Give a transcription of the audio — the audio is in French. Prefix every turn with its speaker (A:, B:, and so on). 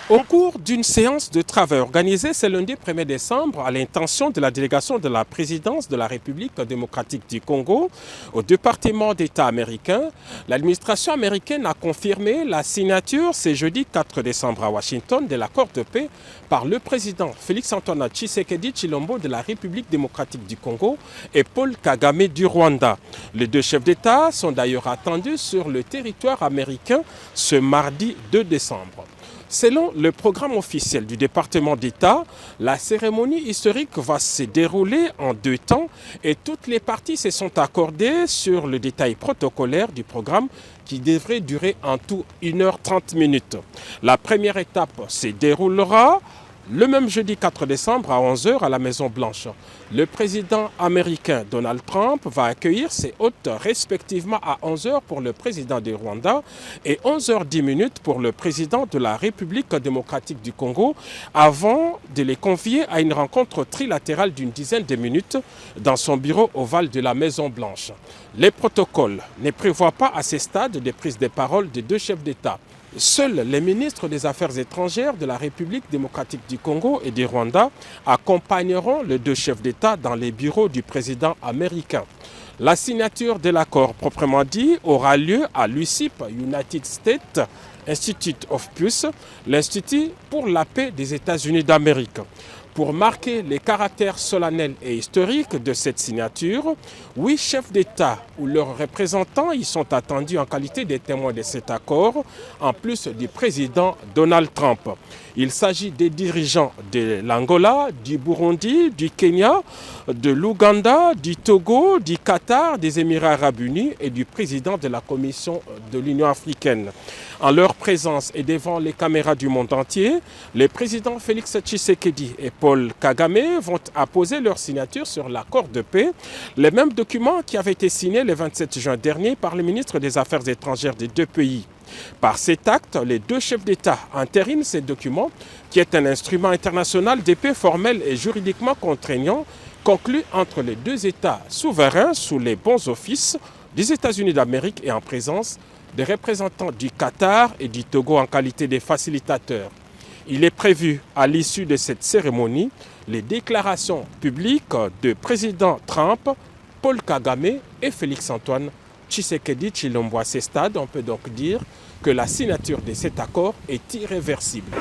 A: Au cours d'une séance de travail organisée ce lundi 1er décembre à l'intention de la délégation de la présidence de la République démocratique du Congo au département d'État américain, l'administration américaine a confirmé la signature ce jeudi 4 décembre à Washington de l'accord de paix par le président Félix-Antoine Tshisekedi Tshilombo de la République démocratique du Congo et Paul Kagame du Rwanda. Les deux chefs d'État sont d'ailleurs attendus sur le territoire américain ce mardi 2 décembre. Selon le programme officiel du département d'État, la cérémonie historique va se dérouler en deux temps et toutes les parties se sont accordées sur le détail protocolaire du programme qui devrait durer en tout 1h30. La première étape se déroulera le même jeudi 4 décembre à 11h à la Maison-Blanche. Le président américain Donald Trump va accueillir ses hôtes respectivement à 11h pour le président du Rwanda et 11h10 pour le président de la République démocratique du Congo avant de les convier à une rencontre trilatérale d'une dizaine de minutes dans son bureau ovale de la Maison-Blanche. Les protocoles ne prévoient pas à ce stade de prise de parole des deux chefs d'État. Seuls les ministres des Affaires étrangères de la République démocratique du Congo et du Rwanda accompagneront les deux chefs d'État dans les bureaux du président américain. La signature de l'accord proprement dit aura lieu à l'USIP, United States Institute of Peace, l'Institut pour la paix des États-Unis d'Amérique. Pour marquer les caractères solennels et historiques de cette signature, 8 chefs d'État ou leurs représentants y sont attendus en qualité de témoins de cet accord, en plus du président Donald Trump. Il s'agit des dirigeants de l'Angola, du Burundi, du Kenya, de l'Ouganda, du Togo, du Qatar, des Émirats arabes unis et du président de la Commission de l'Union africaine. En leur présence et devant les caméras du monde entier, les présidents Félix Tshisekedi et Paul Kagame vont apposer leur signature sur l'accord de paix, les mêmes documents qui avaient été signés le 27 juin dernier par le ministre des Affaires étrangères des deux pays. Par cet acte, les deux chefs d'État entérinent ces documents, qui est un instrument international de paix formel et juridiquement contraignant, conclu entre les deux États souverains sous les bons offices des États-Unis d'Amérique et en présence des représentants du Qatar et du Togo en qualité de facilitateurs. Il est prévu, à l'issue de cette cérémonie, les déclarations publiques de président Trump, Paul Kagame et Félix-Antoine Tshisekedi Tshilombo. À ce stade, on peut donc dire que la signature de cet accord est irréversible.